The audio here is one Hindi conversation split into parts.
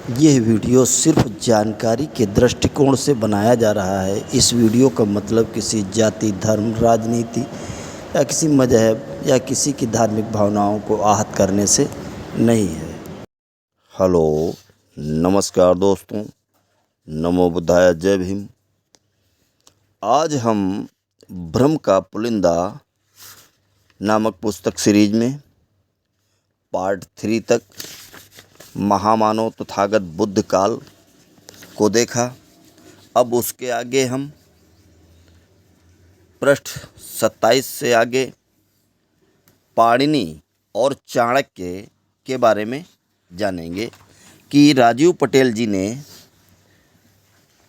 यह वीडियो सिर्फ जानकारी के दृष्टिकोण से बनाया जा रहा है। इस वीडियो का मतलब किसी जाति, धर्म, राजनीति या किसी मजहब या किसी की धार्मिक भावनाओं को आहत करने से नहीं है। हेलो, नमस्कार दोस्तों, नमो बुद्धाय, जय भीम। आज हम भ्रम का पुलिंदा नामक पुस्तक सीरीज में पार्ट 3 तक महामानव तथागत बुद्ध काल को देखा। अब उसके आगे हम पृष्ठ 27 से आगे पाणिनि और चाणक्य के बारे में जानेंगे कि राजीव पटेल जी ने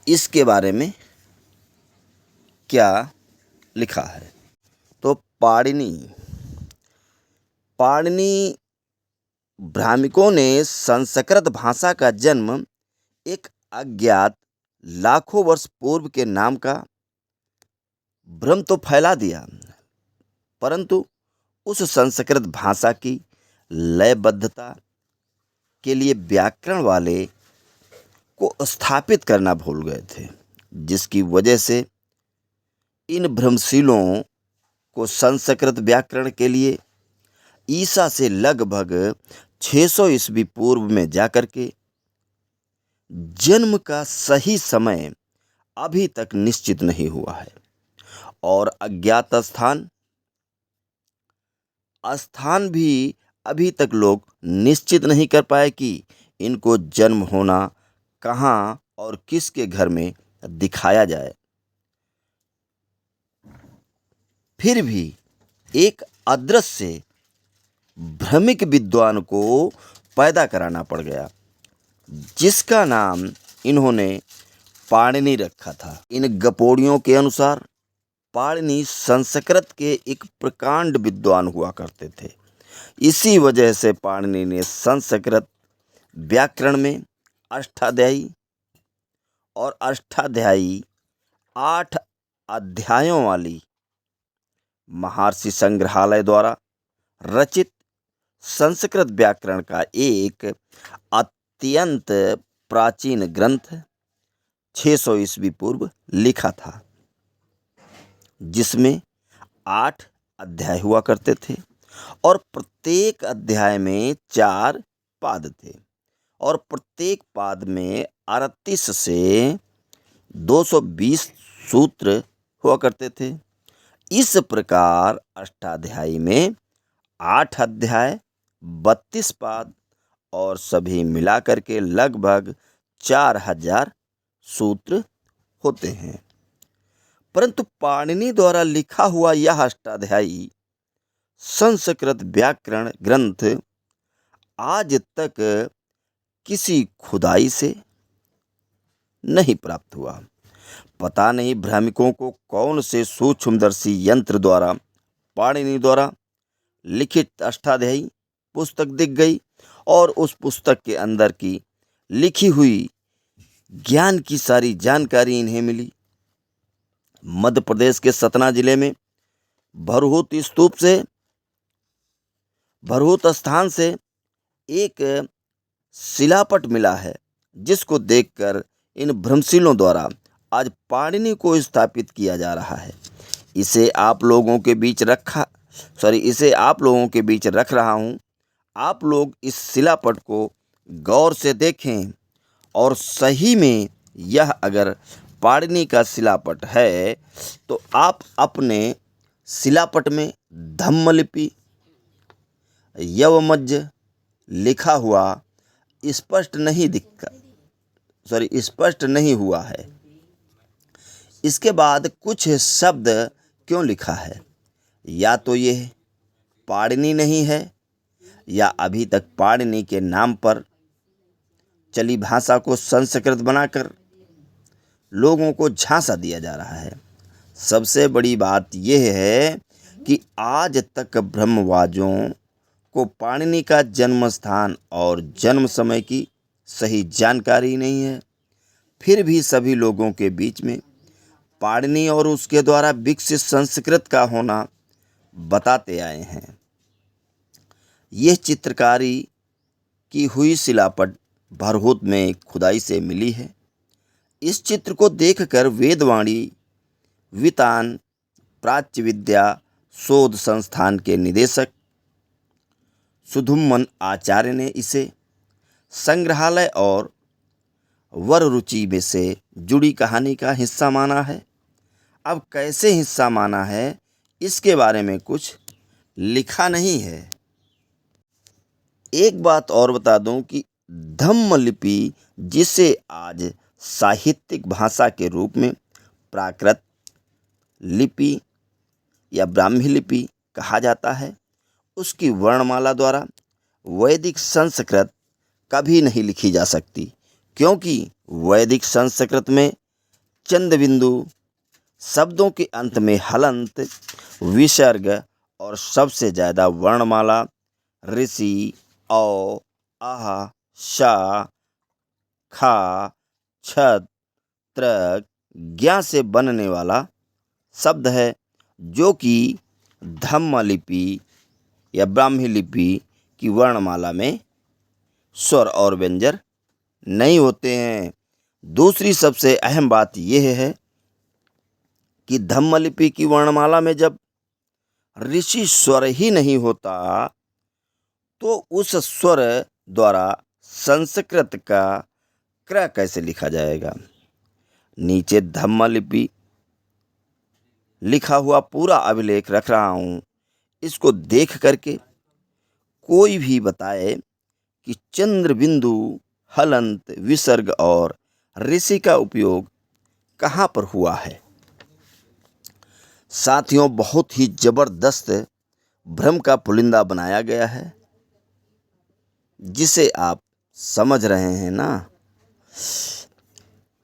इसके बारे में क्या लिखा है। तो पाणिनि भ्रामिकों ने संस्कृत भाषा का जन्म एक अज्ञात लाखों वर्ष पूर्व के नाम का भ्रम तो फैला दिया, परंतु उस संस्कृत भाषा की लयबद्धता के लिए व्याकरण वाले को स्थापित करना भूल गए थे, जिसकी वजह से इन भ्रमशीलों को संस्कृत व्याकरण के लिए ईसा से लगभग 600 ईस्वी पूर्व में जाकर के जन्म का सही समय अभी तक निश्चित नहीं हुआ है और अज्ञात स्थान भी अभी तक लोग निश्चित नहीं कर पाए कि इनको जन्म होना कहाँ और किसके घर में दिखाया जाए। फिर भी एक अदृश्य भ्रमिक विद्वान को पैदा कराना पड़ गया, जिसका नाम इन्होंने पाणिनि रखा था। इन गपोड़ियों के अनुसार पाणिनि संस्कृत के एक प्रकांड विद्वान हुआ करते थे। इसी वजह से पाणिनि ने संस्कृत व्याकरण में अष्टाध्यायी और अष्टाध्यायी 8 अध्यायों वाली महर्षि संग्रहालय द्वारा रचित संस्कृत व्याकरण का एक अत्यंत प्राचीन ग्रंथ 600 ईस्वी पूर्व लिखा था, जिसमें 8 अध्याय हुआ करते थे और प्रत्येक अध्याय में 4 पाद थे और प्रत्येक पाद में 38 से 220 सूत्र हुआ करते थे। इस प्रकार अष्टाध्यायी में 8 अध्याय, 32 पाद और सभी मिलाकर के लगभग 4000 सूत्र होते हैं। परंतु पाणिनि द्वारा लिखा हुआ यह अष्टाध्यायी संस्कृत व्याकरण ग्रंथ आज तक किसी खुदाई से नहीं प्राप्त हुआ। पता नहीं भ्रामिकों को कौन से सूक्ष्मदर्शी यंत्र द्वारा पाणिनि द्वारा लिखित अष्टाध्यायी पुस्तक दिख गई और उस पुस्तक के अंदर की लिखी हुई ज्ञान की सारी जानकारी इन्हें मिली। मध्य प्रदेश के सतना जिले में भरहुत स्थान से एक शिलापट मिला है, जिसको देखकर इन भ्रमशीलों द्वारा आज पाणिनि को स्थापित किया जा रहा है। इसे आप लोगों के बीच रख रहा हूँ। आप लोग इस शिलापट को गौर से देखें और सही में यह अगर पाणिनि का शिलापट है तो आप अपने शिलापट में धम्मलिपि यवमज्ज लिखा हुआ स्पष्ट नहीं हुआ है। इसके बाद कुछ शब्द क्यों लिखा है? या तो यह पाणिनि नहीं है या अभी तक पाणिनि के नाम पर चली भाषा को संस्कृत बनाकर लोगों को झांसा दिया जा रहा है। सबसे बड़ी बात यह है कि आज तक ब्रह्मवादियों को पाणिनि का जन्म स्थान और जन्म समय की सही जानकारी नहीं है। फिर भी सभी लोगों के बीच में पाणिनि और उसके द्वारा विकसित संस्कृत का होना बताते आए हैं। यह चित्रकारी की हुई शिलापट भरहुत में खुदाई से मिली है। इस चित्र को देखकर वेदवाणी वितान प्राच्य विद्या शोध संस्थान के निदेशक सुधुम्मन आचार्य ने इसे संग्रहालय और वर रुचि में से जुड़ी कहानी का हिस्सा माना है। अब कैसे हिस्सा माना है इसके बारे में कुछ लिखा नहीं है। एक बात और बता दूं कि धम्म लिपि, जिसे आज साहित्यिक भाषा के रूप में प्राकृत लिपि या ब्राह्मी लिपि कहा जाता है, उसकी वर्णमाला द्वारा वैदिक संस्कृत कभी नहीं लिखी जा सकती, क्योंकि वैदिक संस्कृत में चंद बिंदु, शब्दों के अंत में हलंत, विसर्ग और सबसे ज़्यादा वर्णमाला ऋषि, औ, आह, शा, खा, छत, त्रक, ज्ञा से बनने वाला शब्द है, जो कि धम्म लिपि या ब्राह्मी लिपि की वर्णमाला में स्वर और व्यंजन नहीं होते हैं। दूसरी सबसे अहम बात यह है कि धम्म लिपि की वर्णमाला में जब ऋषि स्वर ही नहीं होता तो उस स्वर द्वारा संस्कृत का क्र कैसे लिखा जाएगा। नीचे धम्म लिपि लिखा हुआ पूरा अभिलेख रख रहा हूँ। इसको देख करके कोई भी बताए कि चंद्र बिंदु, हलंत, विसर्ग और ऋषि का उपयोग कहाँ पर हुआ है। साथियों, बहुत ही जबरदस्त भ्रम का पुलिंदा बनाया गया है, जिसे आप समझ रहे हैं ना।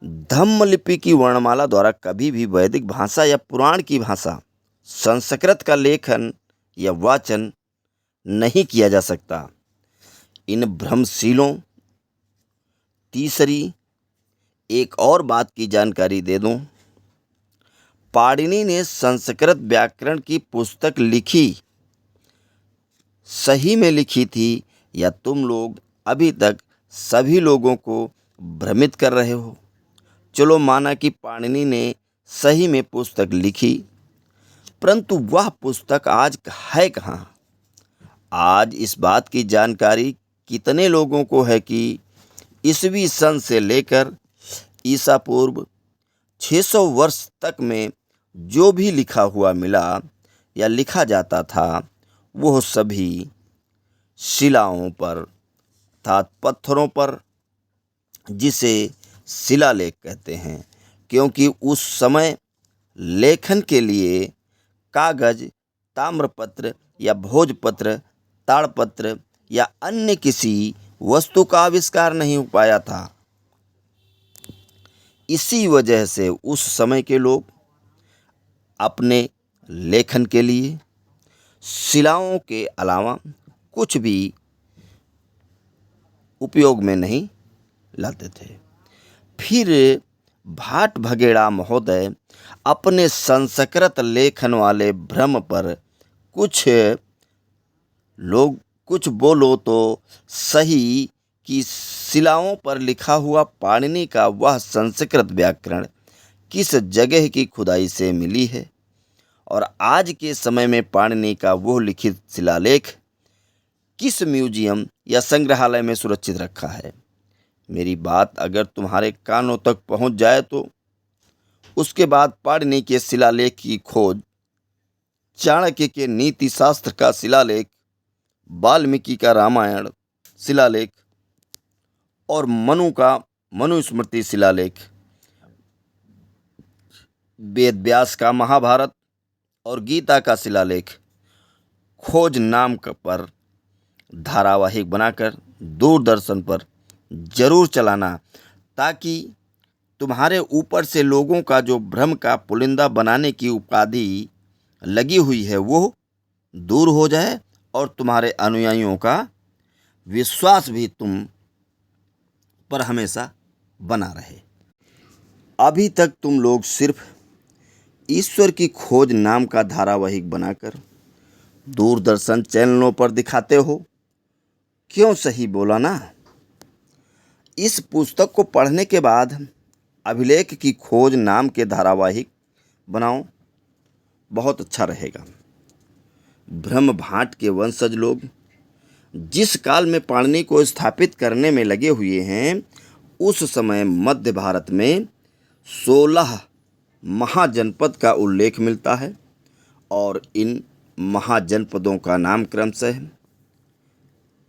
धम्म लिपि की वर्णमाला द्वारा कभी भी वैदिक भाषा या पुराण की भाषा संस्कृत का लेखन या वाचन नहीं किया जा सकता। इन भ्रमशीलों तीसरी एक और बात की जानकारी दे दूं। पाणिनि ने संस्कृत व्याकरण की पुस्तक लिखी, सही में लिखी थी या तुम लोग अभी तक सभी लोगों को भ्रमित कर रहे हो। चलो माना कि पाणिनि ने सही में पुस्तक लिखी, परंतु वह पुस्तक आज है कहाँ। आज इस बात की जानकारी कितने लोगों को है कि ईसवी सन से लेकर ईसा पूर्व 600 वर्ष तक में जो भी लिखा हुआ मिला या लिखा जाता था, वह सभी शिलाओं पर अर्थात पत्थरों पर, जिसे शिलालेख कहते हैं, क्योंकि उस समय लेखन के लिए कागज, ताम्रपत्र या भोजपत्र, ताड़पत्र या अन्य किसी वस्तु का आविष्कार नहीं हो पाया था। इसी वजह से उस समय के लोग अपने लेखन के लिए शिलाओं के अलावा कुछ भी उपयोग में नहीं लाते थे। फिर भाट भगेड़ा महोदय अपने संस्कृत लेखन वाले भ्रम पर कुछ बोलो तो सही कि शिलाओं पर लिखा हुआ पाणिनि का वह संस्कृत व्याकरण किस जगह की खुदाई से मिली है और आज के समय में पाणिनि का वो लिखित शिलालेख किस म्यूजियम या संग्रहालय में सुरक्षित रखा है। मेरी बात अगर तुम्हारे कानों तक पहुंच जाए तो उसके बाद पाणिनि के शिलालेख की खोज, चाणक्य के नीति शास्त्र का शिलालेख, वाल्मीकि का रामायण शिलालेख और मनु का मनुस्मृति शिलालेख, वेद व्यास का महाभारत और गीता का शिलालेख खोज नाम पर धारावाहिक बनाकर दूरदर्शन पर जरूर चलाना, ताकि तुम्हारे ऊपर से लोगों का जो भ्रम का पुलिंदा बनाने की उपाधि लगी हुई है वो दूर हो जाए और तुम्हारे अनुयायियों का विश्वास भी तुम पर हमेशा बना रहे। अभी तक तुम लोग सिर्फ ईश्वर की खोज नाम का धारावाहिक बनाकर दूरदर्शन चैनलों पर दिखाते हो। क्यों, सही बोला ना। इस पुस्तक को पढ़ने के बाद अभिलेख की खोज नाम के धारावाहिक बनाओ, बहुत अच्छा रहेगा। ब्रह्मभाट के वंशज लोग जिस काल में पाणिनि को स्थापित करने में लगे हुए हैं, उस समय मध्य भारत में 16 महाजनपद का उल्लेख मिलता है और इन महाजनपदों का नाम क्रमशः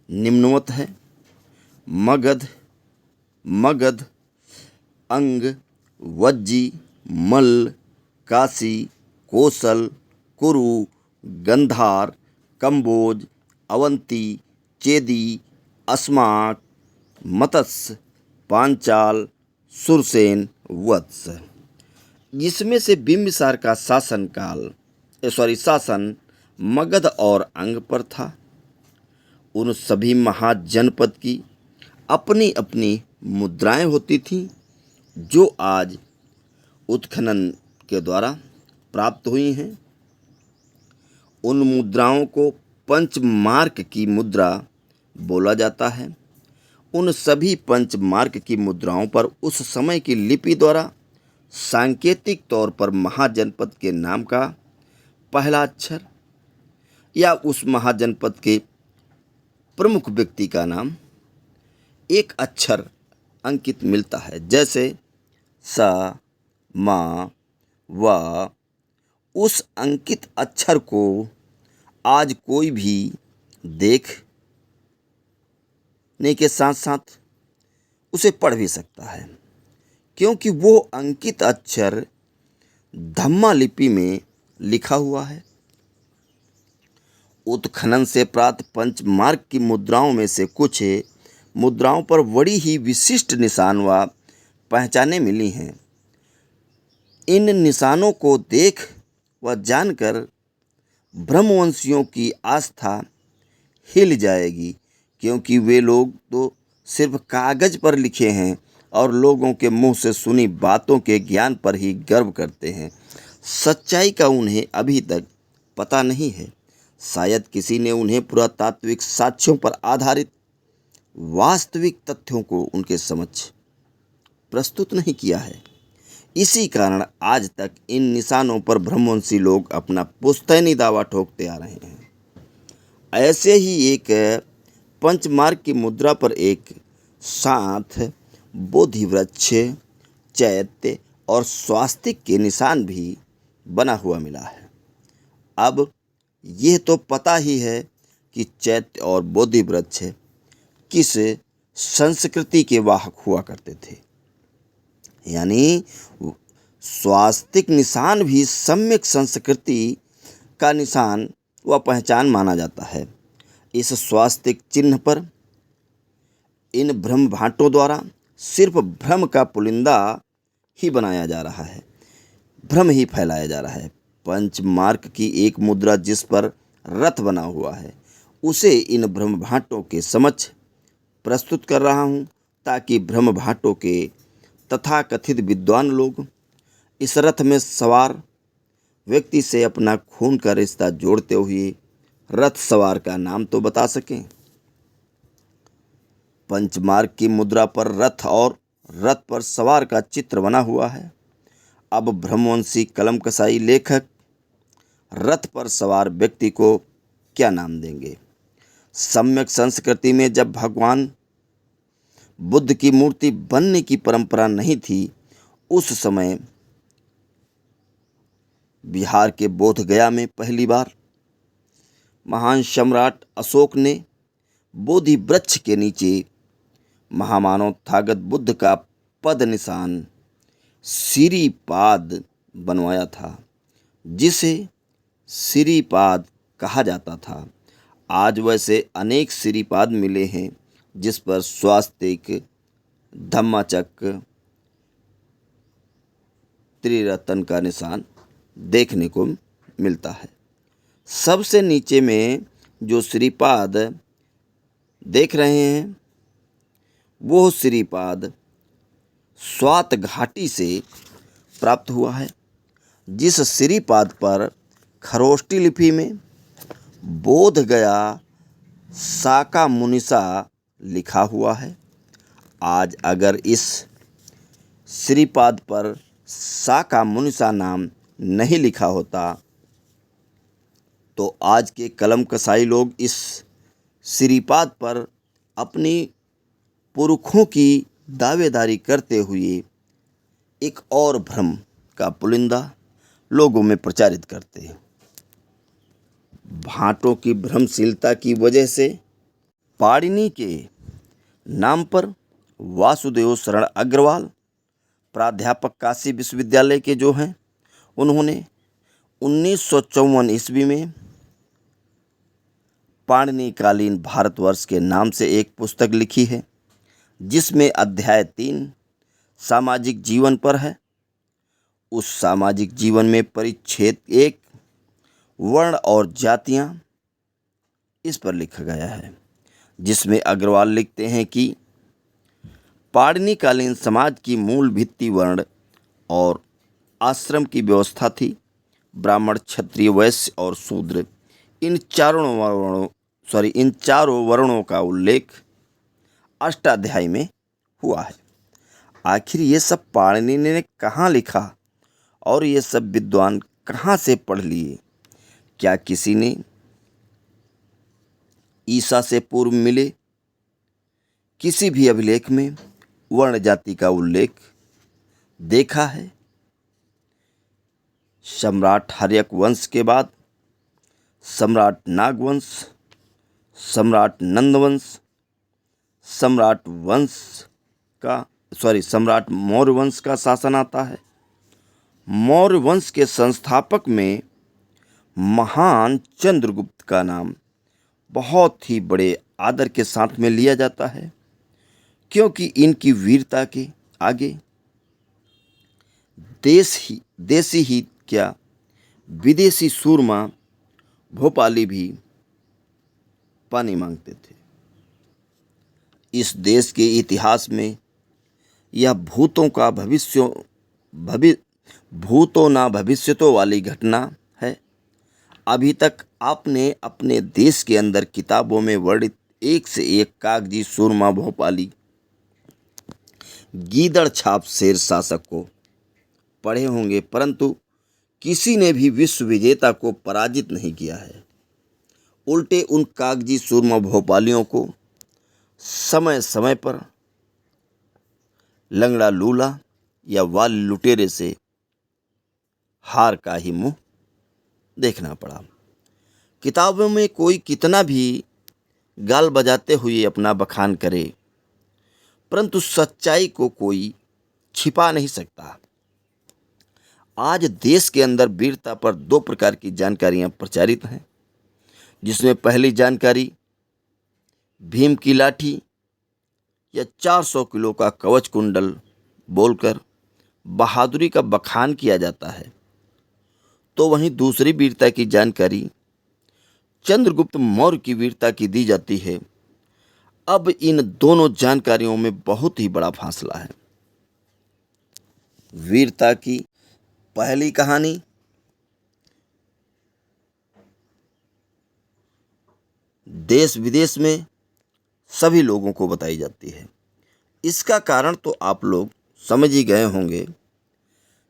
निम्नवत है: मगध, अंग, वज्जी, मल्ल, काशी, कोसल, कुरु, गंधार, कंबोज, अवंती, चेदी, अस्माक, मत्स्य, पांचाल, सुरसेन, वत्स। जिसमें से बिंबिसार का शासन मगध और अंग पर था। उन सभी महाजनपद की अपनी अपनी मुद्राएं होती थीं, जो आज उत्खनन के द्वारा प्राप्त हुई हैं। उन मुद्राओं को पंचमार्क की मुद्रा बोला जाता है। उन सभी पंचमार्क की मुद्राओं पर उस समय की लिपि द्वारा सांकेतिक तौर पर महाजनपद के नाम का पहला अक्षर या उस महाजनपद के प्रमुख व्यक्ति का नाम एक अक्षर अंकित मिलता है, जैसे स, म, व। उस अंकित अक्षर को आज कोई भी देखने के साथ साथ उसे पढ़ भी सकता है, क्योंकि वो अंकित अक्षर धम्मा लिपि में लिखा हुआ है। उत्खनन से प्राप्त पंचमार्क की मुद्राओं में से कुछ मुद्राओं पर बड़ी ही विशिष्ट निशान व पहचानें मिली हैं। इन निशानों को देख व जानकर ब्रह्मवंशियों की आस्था हिल जाएगी, क्योंकि वे लोग तो सिर्फ कागज पर लिखे हैं और लोगों के मुंह से सुनी बातों के ज्ञान पर ही गर्व करते हैं। सच्चाई का उन्हें अभी तक पता नहीं है। शायद किसी ने उन्हें पुरातात्विक साक्ष्यों पर आधारित वास्तविक तथ्यों को उनके समक्ष प्रस्तुत नहीं किया है। इसी कारण आज तक इन निशानों पर ब्रह्मवंशी लोग अपना पुश्तैनी दावा ठोकते आ रहे हैं। ऐसे ही एक पंचमार्क की मुद्रा पर एक साथ बोधि वृक्ष, चैत्य और स्वास्तिक के निशान भी बना हुआ मिला है। अब यह तो पता ही है कि चैत्य और बोधि वृक्ष किस संस्कृति के वाहक हुआ करते थे, यानी स्वास्तिक निशान भी सम्यक संस्कृति का निशान व पहचान माना जाता है। इस स्वास्तिक चिन्ह पर इन ब्रह्मभाटों द्वारा सिर्फ भ्रम का पुलिंदा ही बनाया जा रहा है, भ्रम ही फैलाया जा रहा है। पंचमार्क की एक मुद्रा जिस पर रथ बना हुआ है, उसे इन ब्रह्मभाटों के समक्ष प्रस्तुत कर रहा हूँ, ताकि ब्रह्मभाटों के तथाकथित विद्वान लोग इस रथ में सवार व्यक्ति से अपना खून का रिश्ता जोड़ते हुए रथ सवार का नाम तो बता सकें। पंचमार्क की मुद्रा पर रथ और रथ पर सवार का चित्र बना हुआ है। अब ब्रह्मवंशी कलमकसाई लेखक रथ पर सवार व्यक्ति को क्या नाम देंगे? सम्यक संस्कृति में जब भगवान बुद्ध की मूर्ति बनने की परंपरा नहीं थी, उस समय बिहार के बोधगया में पहली बार महान सम्राट अशोक ने बोधि वृक्ष के नीचे महामानव तथागत बुद्ध का पद निशान सिरिपाद बनवाया था, जिसे सिरिपाद कहा जाता था। आज वैसे अनेक सिरिपाद मिले हैं, जिस पर स्वास्तिक, धम्माचक्र, त्रिरत्न का निशान देखने को मिलता है। सबसे नीचे में जो श्रीपाद देख रहे हैं, वो श्रीपाद स्वात घाटी से प्राप्त हुआ है, जिस श्रीपाद पर खरोष्टी लिपि में बोध गया साका मुनिसा लिखा हुआ है। आज अगर इस श्रीपाद पर साका मुनिसा नाम नहीं लिखा होता तो आज के कलम कसाई लोग इस श्रीपाद पर अपनी पुरखों की दावेदारी करते हुए एक और भ्रम का पुलिंदा लोगों में प्रचारित करते हैं। भाटों की भ्रमशीलता की वजह से पाणिनि के नाम पर वासुदेव शरण अग्रवाल प्राध्यापक काशी विश्वविद्यालय के जो हैं, उन्होंने 1954 ईस्वी में पाणिनि कालीन भारतवर्ष के नाम से एक पुस्तक लिखी है, जिसमें अध्याय 3 सामाजिक जीवन पर है। उस सामाजिक जीवन में परिच्छेद 1 वर्ण और जातियां इस पर लिखा गया है, जिसमें अग्रवाल लिखते हैं कि पाणिनि कालीन समाज की मूल भित्ति वर्ण और आश्रम की व्यवस्था थी। ब्राह्मण, क्षत्रिय, वैश्य और शूद्र इन चारों वर्णों का उल्लेख अष्टाध्यायी में हुआ है। आखिर ये सब पाणिनि ने कहाँ लिखा और ये सब विद्वान कहाँ से पढ़ लिए? क्या किसी ने ईसा से पूर्व मिले किसी भी अभिलेख में वर्ण जाति का उल्लेख देखा है? सम्राट हर्यक वंश के बाद सम्राट नागवंश, सम्राट नंदवंश, सम्राट मौर्य वंश का शासन आता है। मौर्य वंश के संस्थापक में महान चंद्रगुप्त का नाम बहुत ही बड़े आदर के साथ में लिया जाता है, क्योंकि इनकी वीरता के आगे देसी ही क्या विदेशी सूरमा भोपाली भी पानी मांगते थे। इस देश के इतिहास में यह भूतो ना भविष्यतो वाली घटना है। अभी तक आपने अपने देश के अंदर किताबों में वर्णित एक से एक कागजी सूरमा भोपाली गीदड़ छाप शेर शासक को पढ़े होंगे, परंतु किसी ने भी विश्व विजेता को पराजित नहीं किया है। उल्टे उन कागजी सूरमा भोपालियों को समय समय पर लंगड़ा लूला या वाल लुटेरे से हार का ही मुंह देखना पड़ा। किताबों में कोई कितना भी गाल बजाते हुए अपना बखान करे, परंतु सच्चाई को कोई छिपा नहीं सकता। आज देश के अंदर वीरता पर 2 प्रकार की जानकारियां प्रचारित हैं, जिसमें पहली जानकारी भीम की लाठी या 400 किलो का कवच कुंडल बोलकर बहादुरी का बखान किया जाता है, तो वहीं दूसरी वीरता की जानकारी चंद्रगुप्त मौर्य की वीरता की दी जाती है। अब इन दोनों जानकारियों में बहुत ही बड़ा फासला है। वीरता की पहली कहानी देश विदेश में सभी लोगों को बताई जाती है। इसका कारण तो आप लोग समझ ही गए होंगे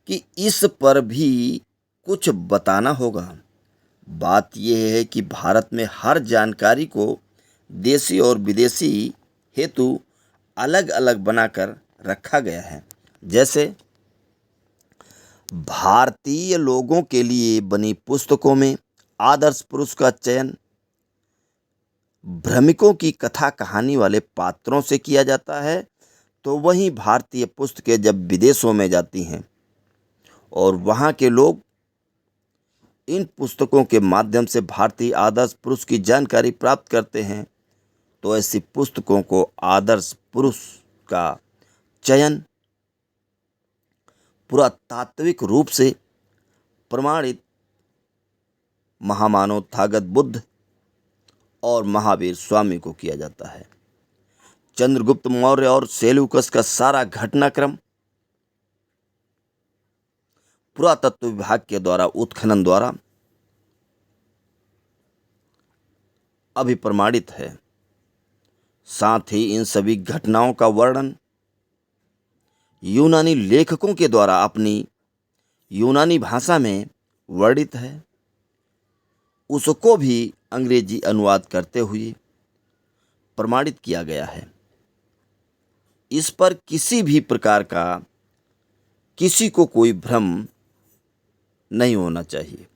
कि इस पर भी कुछ बताना होगा। बात यह है कि भारत में हर जानकारी को देशी और विदेशी हेतु अलग अलग बनाकर रखा गया है। जैसे भारतीय लोगों के लिए बनी पुस्तकों में आदर्श पुरुष का चयन भ्रमिकों की कथा कहानी वाले पात्रों से किया जाता है, तो वहीं भारतीय पुस्तकें जब विदेशों में जाती हैं और वहाँ के लोग इन पुस्तकों के माध्यम से भारतीय आदर्श पुरुष की जानकारी प्राप्त करते हैं, तो ऐसी पुस्तकों को आदर्श पुरुष का चयन पुरातात्विक रूप से प्रमाणित महामानव थागत बुद्ध और महावीर स्वामी को किया जाता है। चंद्रगुप्त मौर्य और सेल्यूकस का सारा घटनाक्रम पुरातत्व विभाग के द्वारा उत्खनन द्वारा अभिप्रमाणित है। साथ ही इन सभी घटनाओं का वर्णन यूनानी लेखकों के द्वारा अपनी यूनानी भाषा में वर्णित है, उसको भी अंग्रेजी अनुवाद करते हुए प्रमाणित किया गया है। इस पर किसी भी प्रकार का किसी को कोई भ्रम नहीं होना चाहिए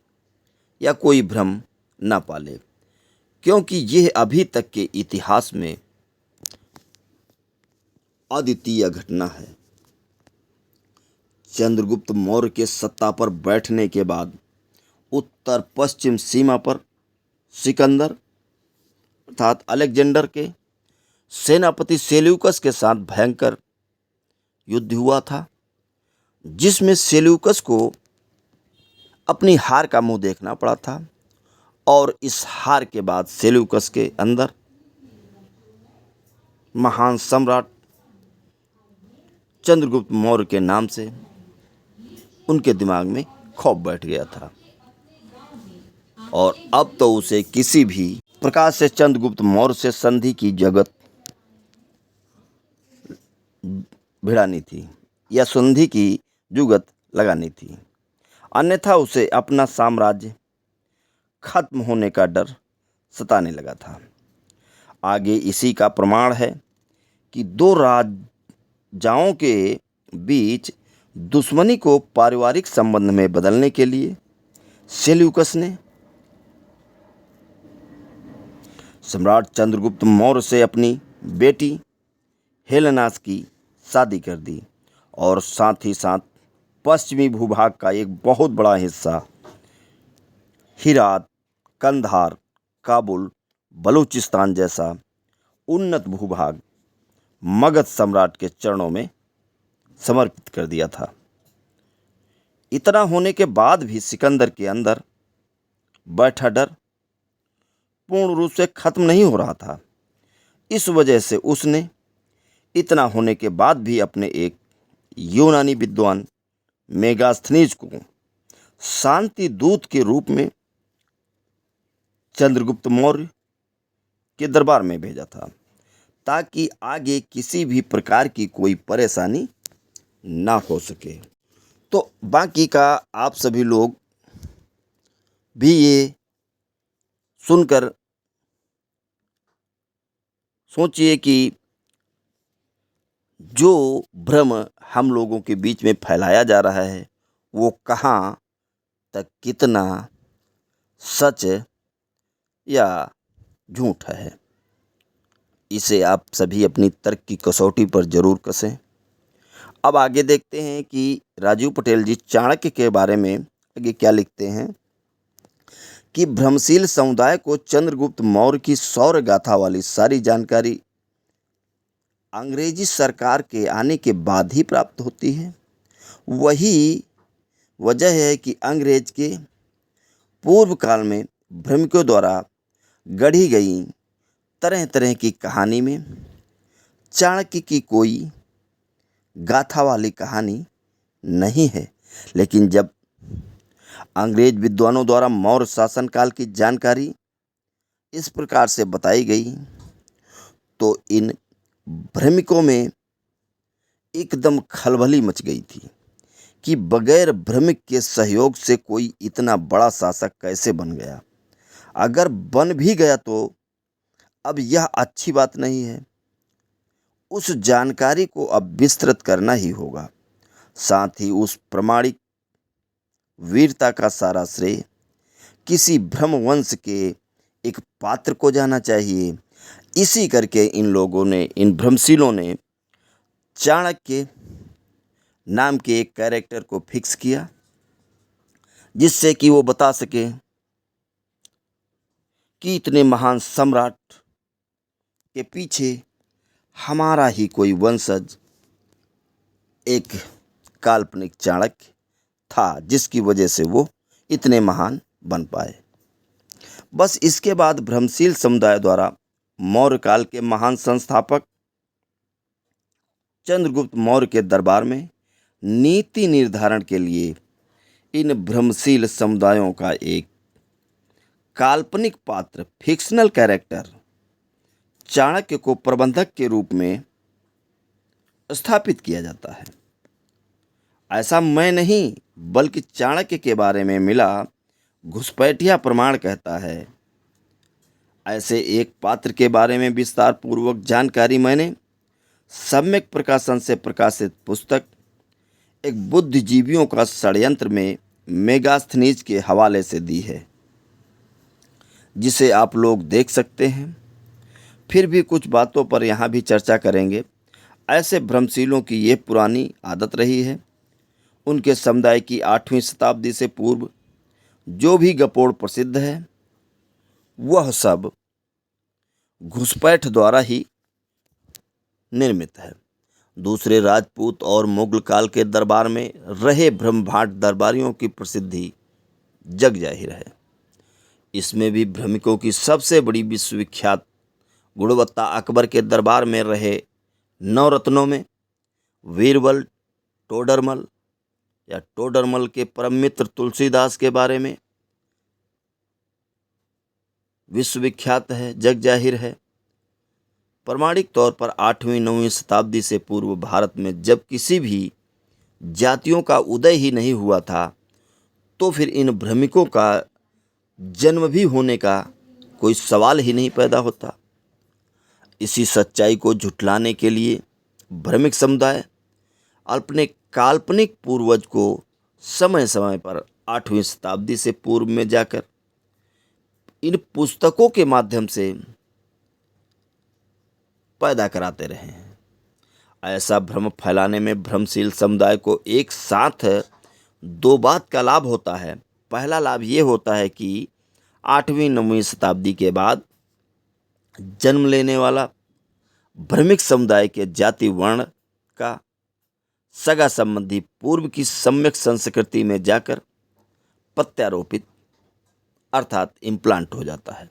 या कोई भ्रम न पाले, क्योंकि यह अभी तक के इतिहास में अद्वितीय घटना है। चंद्रगुप्त मौर्य के सत्ता पर बैठने के बाद उत्तर पश्चिम सीमा पर सिकंदर अर्थात अलेक्जेंडर के सेनापति सेल्यूकस के साथ भयंकर युद्ध हुआ था, जिसमें सेल्यूकस को अपनी हार का मुंह देखना पड़ा था। और इस हार के बाद सेल्यूकस के अंदर महान सम्राट चंद्रगुप्त मौर्य के नाम से उनके दिमाग में खौफ बैठ गया था, और अब तो उसे किसी भी प्रकार से चंद्रगुप्त मौर्य से संधि की जगत भिड़ानी थी या संधि की जुगत लगानी थी, अन्यथा उसे अपना साम्राज्य खत्म होने का डर सताने लगा था। आगे इसी का प्रमाण है कि दो राजाओं के बीच दुश्मनी को पारिवारिक संबंध में बदलने के लिए सेल्यूकस ने सम्राट चंद्रगुप्त मौर्य से अपनी बेटी हेलेनास की शादी कर दी, और साथ ही साथ पश्चिमी भूभाग का एक बहुत बड़ा हिस्सा हिरात, कंधार, काबुल, बलूचिस्तान जैसा उन्नत भूभाग मगध सम्राट के चरणों में समर्पित कर दिया था। इतना होने के बाद भी सिकंदर के अंदर बैठा डर पूर्ण रूप से खत्म नहीं हो रहा था। इस वजह से उसने इतना होने के बाद भी अपने एक यूनानी विद्वान मेगास्थनीज को शांति दूत के रूप में चंद्रगुप्त मौर्य के दरबार में भेजा था, ताकि आगे किसी भी प्रकार की कोई परेशानी ना हो सके। तो बाकी का आप सभी लोग भी ये सुनकर सोचिए कि जो भ्रम हम लोगों के बीच में फैलाया जा रहा है वो कहाँ तक कितना सच या झूठ है। इसे आप सभी अपनी तर्क की कसौटी पर जरूर कसें। अब आगे देखते हैं कि राजीव पटेल जी चाणक्य के बारे में आगे क्या लिखते हैं कि भ्रमशील समुदाय को चंद्रगुप्त मौर्य की शौर्य गाथा वाली सारी जानकारी अंग्रेजी सरकार के आने के बाद ही प्राप्त होती है। वही वजह है कि अंग्रेज के पूर्व काल में भ्रमिकों द्वारा गढ़ी गई तरह तरह की कहानी में चाणक्य की कोई गाथा वाली कहानी नहीं है। लेकिन जब अंग्रेज विद्वानों द्वारा मौर्य शासनकाल की जानकारी इस प्रकार से बताई गई तो इन भ्रमिकों में एकदम खलबली मच गई थी कि बगैर भ्रमिक के सहयोग से कोई इतना बड़ा शासक कैसे बन गया। अगर बन भी गया तो अब यह अच्छी बात नहीं है। उस जानकारी को अब विस्तृत करना ही होगा। साथ ही उस प्रमाणिक वीरता का सारा श्रेय किसी भ्रमवंश के एक पात्र को जाना चाहिए। इसी करके इन लोगों ने, इन भ्रमशीलों ने चाणक्य नाम के एक कैरेक्टर को फिक्स किया, जिससे कि वो बता सके कि इतने महान सम्राट के पीछे हमारा ही कोई वंशज एक काल्पनिक चाणक्य था, जिसकी वजह से वो इतने महान बन पाए। बस इसके बाद भ्रमशील समुदाय द्वारा मौर्य काल के महान संस्थापक चंद्रगुप्त मौर्य के दरबार में नीति निर्धारण के लिए इन भ्रमशील समुदायों का एक काल्पनिक पात्र, फिक्शनल कैरेक्टर चाणक्य को प्रबंधक के रूप में स्थापित किया जाता है। ऐसा मैं नहीं बल्कि चाणक्य के बारे में मिला घुसपैठिया प्रमाण कहता है। ऐसे एक पात्र के बारे में विस्तार पूर्वक जानकारी मैंने सम्यक प्रकाशन से प्रकाशित पुस्तक एक बुद्धिजीवियों का षड्यंत्र में मेगास्थनीज के हवाले से दी है, जिसे आप लोग देख सकते हैं। फिर भी कुछ बातों पर यहाँ भी चर्चा करेंगे। ऐसे भ्रमशीलों की ये पुरानी आदत रही है। उनके समुदाय की 8वीं शताब्दी से पूर्व जो भी गपोड़ प्रसिद्ध है वह सब घुसपैठ द्वारा ही निर्मित है। दूसरे राजपूत और मुगल काल के दरबार में रहे भ्रमभाट दरबारियों की प्रसिद्धि जग जाहिर है। इसमें भी भ्रमिकों की सबसे बड़ी विश्वविख्यात गुणवत्ता अकबर के दरबार में रहे नवरत्नों में वीरबल टोडरमल या टोडरमल के परम मित्र तुलसीदास के बारे में विश्वविख्यात है, जग जाहिर है। प्रमाणिक तौर पर 8वीं-9वीं शताब्दी से पूर्व भारत में जब किसी भी जातियों का उदय ही नहीं हुआ था, तो फिर इन भ्रमिकों का जन्म भी होने का कोई सवाल ही नहीं पैदा होता। इसी सच्चाई को झुठलाने के लिए भ्रमिक समुदाय अपने काल्पनिक पूर्वज को समय समय पर 8वीं शताब्दी से पूर्व में जाकर इन पुस्तकों के माध्यम से पैदा कराते रहे हैं। ऐसा भ्रम फैलाने में भ्रमशील समुदाय को एक साथ दो बात का लाभ होता है। पहला लाभ ये होता है कि 8वीं-9वीं शताब्दी के बाद जन्म लेने वाला भ्रमिक समुदाय के जाति वर्ण का सगा संबंधी पूर्व की सम्यक संस्कृति में जाकर प्रत्यारोपित अर्थात इम्प्लांट हो जाता है।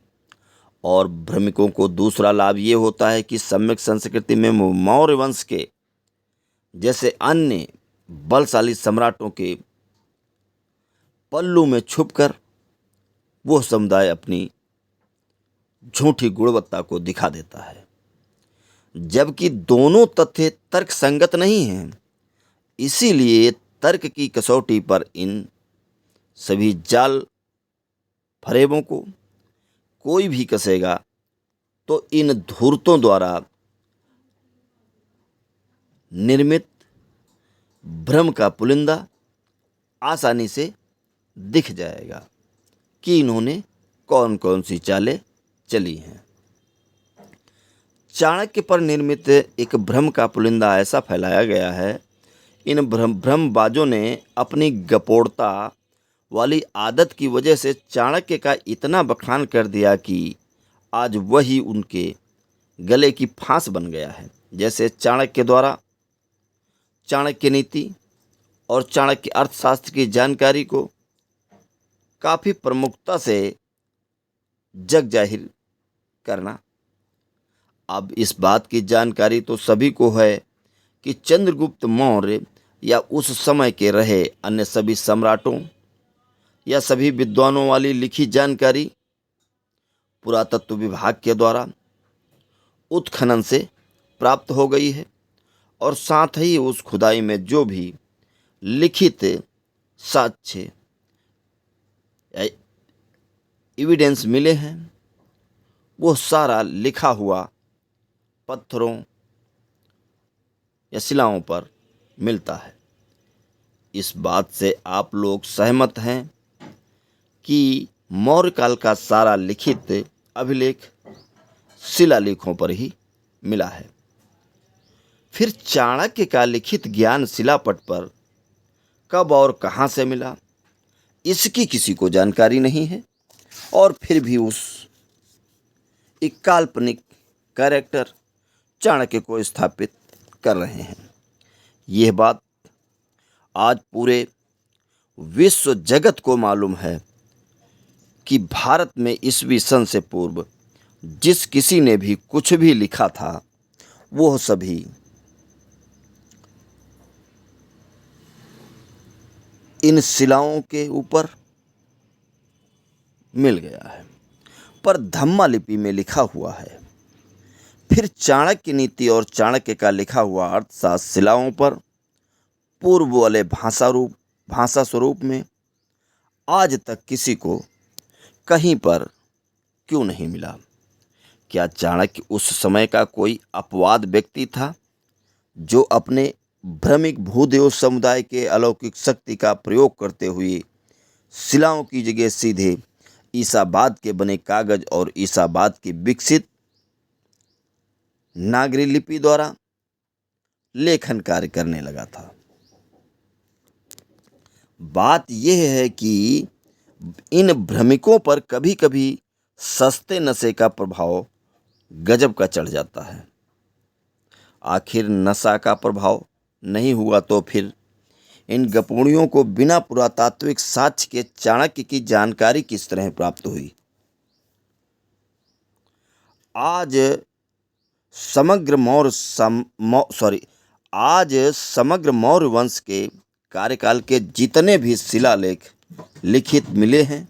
और भ्रमिकों को दूसरा लाभ ये होता है कि सम्यक संस्कृति में मौर्य वंश के जैसे अन्य बलशाली सम्राटों के पल्लू में छुपकर वह समुदाय अपनी झूठी गुणवत्ता को दिखा देता है, जबकि दोनों तथ्य तर्क संगत नहीं हैं। इसीलिए तर्क की कसौटी पर इन सभी जाल फरेबों को कोई भी कसेगा तो इन धूर्तों द्वारा निर्मित भ्रम का पुलिंदा आसानी से दिख जाएगा कि इन्होंने कौन कौन सी चालें चली हैं। चाणक्य पर निर्मित एक भ्रम का पुलिंदा ऐसा फैलाया गया है। इन भ्रमबाजों ने अपनी गपोड़ता वाली आदत की वजह से चाणक्य का इतना बखान कर दिया कि आज वही उनके गले की फांस बन गया है। जैसे चाणक्य द्वारा चाणक्य नीति और चाणक्य अर्थशास्त्र की जानकारी को काफ़ी प्रमुखता से जग जाहिर करना। अब इस बात की जानकारी तो सभी को है कि चंद्रगुप्त मौर्य या उस समय के रहे अन्य सभी सम्राटों या सभी विद्वानों वाली लिखी जानकारी पुरातत्व विभाग के द्वारा उत्खनन से प्राप्त हो गई है। और साथ ही उस खुदाई में जो भी लिखित साक्ष्य एविडेंस मिले हैं वो सारा लिखा हुआ पत्थरों या शिलाओं पर मिलता है। इस बात से आप लोग सहमत हैं कि मौर्य काल का सारा लिखित अभिलेख शिलालेखों पर ही मिला है। फिर चाणक्य का लिखित ज्ञान शिलापट पर कब और कहाँ से मिला, इसकी किसी को जानकारी नहीं है। और फिर भी उस एक काल्पनिक कैरेक्टर चाणक्य को स्थापित कर रहे हैं। यह बात आज पूरे विश्व जगत को मालूम है कि भारत में ईस्वी सन से पूर्व जिस किसी ने भी कुछ भी लिखा था वह सभी इन शिलाओं के ऊपर मिल गया है, पर धम्मा लिपि में लिखा हुआ है। फिर चाणक्य नीति और चाणक्य का लिखा हुआ अर्थशास्त्र शिलाओं पर पूर्व वाले भाषा स्वरूप में आज तक किसी को कहीं पर क्यों नहीं मिला? क्या चाणक्य उस समय का कोई अपवाद व्यक्ति था जो अपने भ्रमिक भूदेव समुदाय के अलौकिक शक्ति का प्रयोग करते हुए शिलाओं की जगह सीधे ईसाबाद के बने कागज और ईसाबाद की विकसित नागरी लिपि द्वारा लेखन कार्य करने लगा था? बात यह है कि इन भ्रमिकों पर कभी कभी सस्ते नशे का प्रभाव गजब का चढ़ जाता है। आखिर नशा का प्रभाव नहीं हुआ तो फिर इन गपोड़ियों को बिना पुरातात्विक साक्ष्य के चाणक्य की जानकारी किस तरह प्राप्त हुई? आज समग्र मौर्य वंश के कार्यकाल के जितने भी शिलालेख लिखित मिले हैं,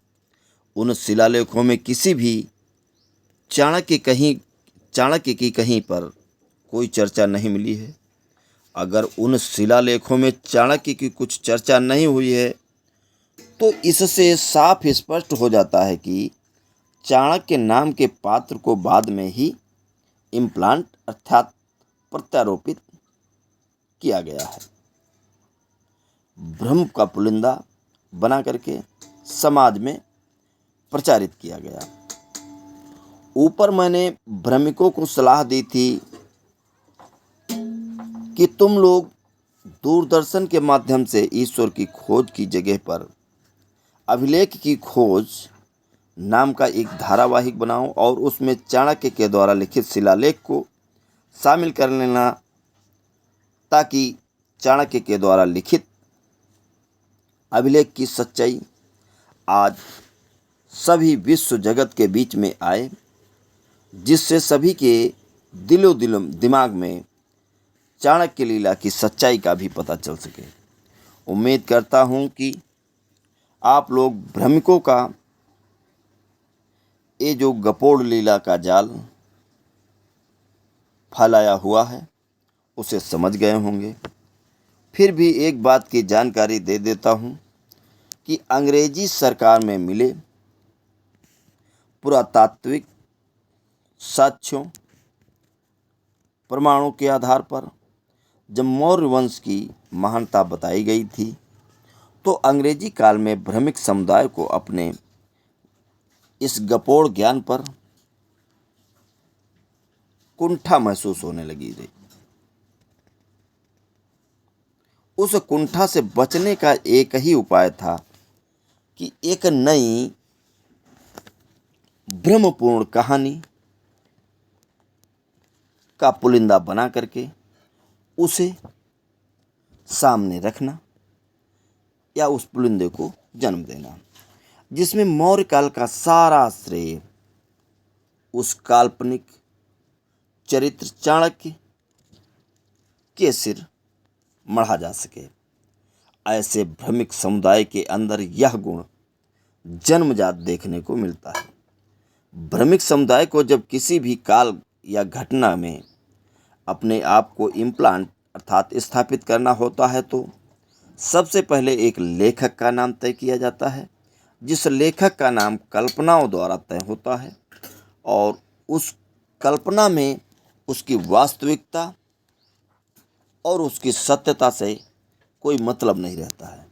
उन शिलालेखों में किसी भी चाणक्य की कहीं पर कोई चर्चा नहीं मिली है। अगर उन शिलालेखों में चाणक्य की कुछ चर्चा नहीं हुई है तो इससे साफ स्पष्ट हो जाता है कि चाणक्य नाम के पात्र को बाद में ही इम्प्लांट अर्थात प्रत्यारोपित किया गया है, भ्रम का पुलिंदा बना करके समाज में प्रचारित किया गया। ऊपर मैंने भ्रमिकों को सलाह दी थी कि तुम लोग दूरदर्शन के माध्यम से ईश्वर की खोज की जगह पर अभिलेख की खोज नाम का एक धारावाहिक बनाओ और उसमें चाणक्य के द्वारा लिखित शिलालेख को शामिल कर लेना, ताकि चाणक्य के द्वारा लिखित अभिलेख की सच्चाई आज सभी विश्व जगत के बीच में आए, जिससे सभी के दिमाग में चाणक्य लीला की सच्चाई का भी पता चल सके। उम्मीद करता हूँ कि आप लोग भ्रमिकों का ये जो गपोड़ लीला का जाल फैलाया हुआ है उसे समझ गए होंगे। फिर भी एक बात की जानकारी दे देता हूँ कि अंग्रेजी सरकार में मिले पुरातात्विक साक्ष्यों प्रमाणों के आधार पर जब मौर्य वंश की महानता बताई गई थी तो अंग्रेजी काल में भ्रमिक समुदाय को अपने इस गपोड़ ज्ञान पर कुंठा महसूस होने लगी थी। उस कुंठा से बचने का एक ही उपाय था कि एक नई भ्रमपूर्ण कहानी का पुलिंदा बना करके उसे सामने रखना या उस पुलिंदे को जन्म देना, जिसमें मौर्य काल का सारा श्रेय उस काल्पनिक चरित्र चाणक्य के सिर मढ़ा जा सके। ऐसे भ्रमिक समुदाय के अंदर यह गुण जन्मजात देखने को मिलता है। भ्रमिक समुदाय को जब किसी भी काल या घटना में अपने आप को इम्प्लांट अर्थात स्थापित करना होता है तो सबसे पहले एक लेखक का नाम तय किया जाता है, जिस लेखक का नाम कल्पनाओं द्वारा तय होता है और उस कल्पना में उसकी वास्तविकता और उसकी सत्यता से कोई मतलब नहीं रहता है।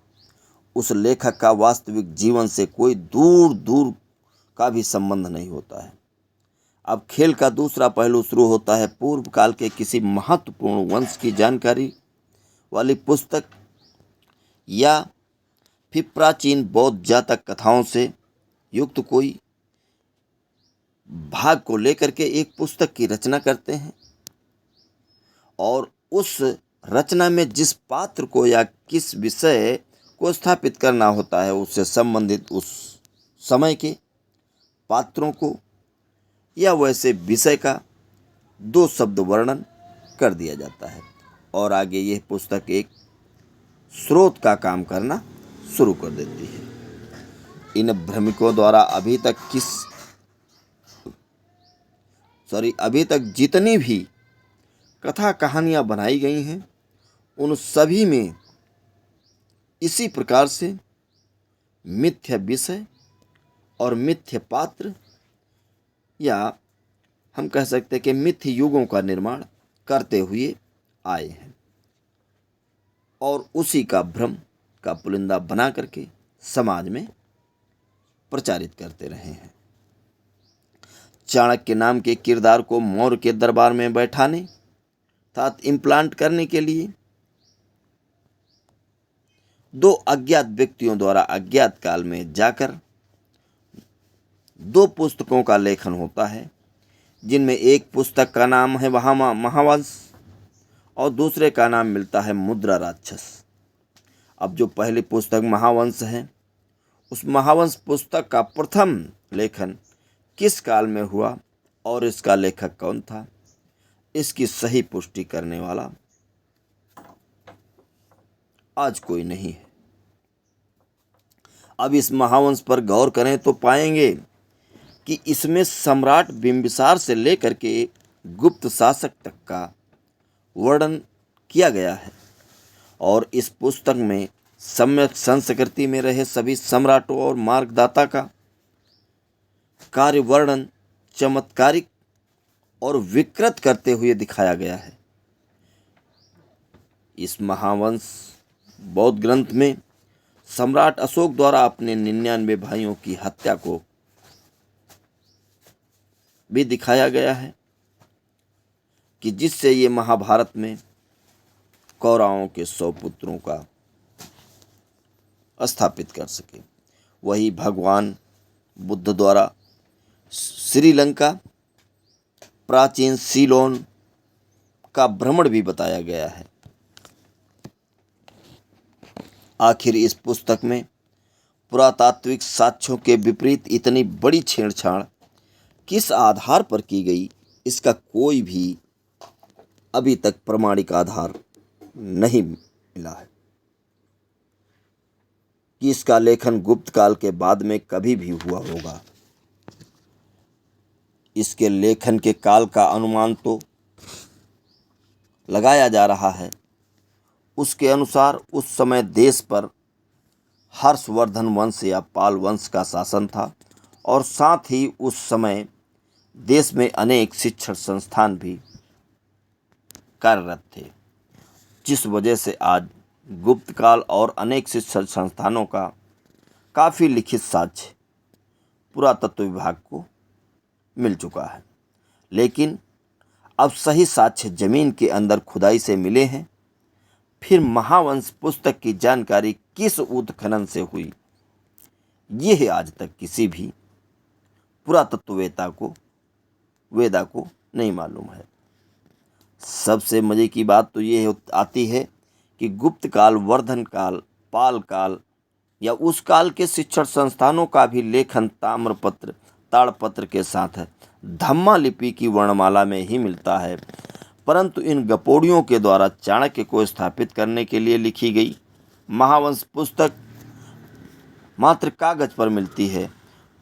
उस लेखक का वास्तविक जीवन से कोई दूर दूर का भी संबंध नहीं होता है। अब खेल का दूसरा पहलू शुरू होता है। पूर्व काल के किसी महत्वपूर्ण वंश की जानकारी वाली पुस्तक या फिर प्राचीन बौद्ध जातक कथाओं से युक्त कोई भाग को लेकर के एक पुस्तक की रचना करते हैं और उस रचना में जिस पात्र को या किस विषय को स्थापित करना होता है उससे संबंधित उस समय के पात्रों को या वैसे विषय का 2 शब्द वर्णन कर दिया जाता है और आगे यह पुस्तक एक स्रोत का काम करना शुरू कर देती है। इन भ्रमिकों द्वारा अभी तक जितनी भी कथा कहानियाँ बनाई गई हैं उन सभी में इसी प्रकार से मिथ्या विषय और मिथ्या पात्र, या हम कह सकते हैं कि मिथ्य युगों का निर्माण करते हुए आए हैं और उसी का भ्रम का पुलिंदा बना करके समाज में प्रचारित करते रहे हैं। चाणक्य नाम के किरदार को मौर्य के दरबार में बैठाने अर्थात इम्प्लांट करने के लिए दो अज्ञात व्यक्तियों द्वारा अज्ञात काल में जाकर दो पुस्तकों का लेखन होता है, जिनमें एक पुस्तक का नाम है महावंश और दूसरे का नाम मिलता है मुद्रा राक्षस। अब जो पहली पुस्तक महावंश है, उस महावंश पुस्तक का प्रथम लेखन किस काल में हुआ और इसका लेखक कौन था, इसकी सही पुष्टि करने वाला आज कोई नहीं है। अब इस महावंश पर गौर करें तो पाएंगे कि इसमें सम्राट बिंबिसार से लेकर के गुप्त शासक तक का वर्णन किया गया है और इस पुस्तक में सम्यक संस्कृति में रहे सभी सम्राटों और मार्गदाता का कार्य वर्णन चमत्कारिक और विकृत करते हुए दिखाया गया है। इस महावंश बौद्ध ग्रंथ में सम्राट अशोक द्वारा अपने 99 भाइयों की हत्या को भी दिखाया गया है कि जिससे ये महाभारत में कौरवों के 100 पुत्रों का स्थापित कर सके। वही भगवान बुद्ध द्वारा श्रीलंका, प्राचीन सीलोन का भ्रमण भी बताया गया है। आखिर इस पुस्तक में पुरातात्विक साक्ष्यों के विपरीत इतनी बड़ी छेड़छाड़ किस आधार पर की गई, इसका कोई भी अभी तक प्रमाणिक आधार नहीं मिला है कि इसका लेखन गुप्त काल के बाद में कभी भी हुआ होगा। इसके लेखन के काल का अनुमान तो लगाया जा रहा है। उसके अनुसार उस समय देश पर हर्षवर्धन वंश या पाल वंश का शासन था और साथ ही उस समय देश में अनेक शिक्षण संस्थान भी कार्यरत थे, जिस वजह से आज गुप्त काल और अनेक शिक्षण संस्थानों का काफ़ी लिखित साक्ष्य पुरातत्व विभाग को मिल चुका है। लेकिन अब सही साक्ष्य जमीन के अंदर खुदाई से मिले हैं। फिर महावंश पुस्तक की जानकारी किस उत्खनन से हुई, यह आज तक किसी भी पुरातत्ववेत्ता को नहीं मालूम है। सबसे मजे की बात तो ये आती है कि गुप्त काल, वर्धन काल, पाल काल या उस काल के शिक्षण संस्थानों का भी लेखन ताम्रपत्र, ताड़पत्र के साथ धम्मा लिपि की वर्णमाला में ही मिलता है। परंतु इन गपोड़ियों के द्वारा चाणक्य को स्थापित करने के लिए लिखी गई महावंश पुस्तक मात्र कागज पर मिलती है,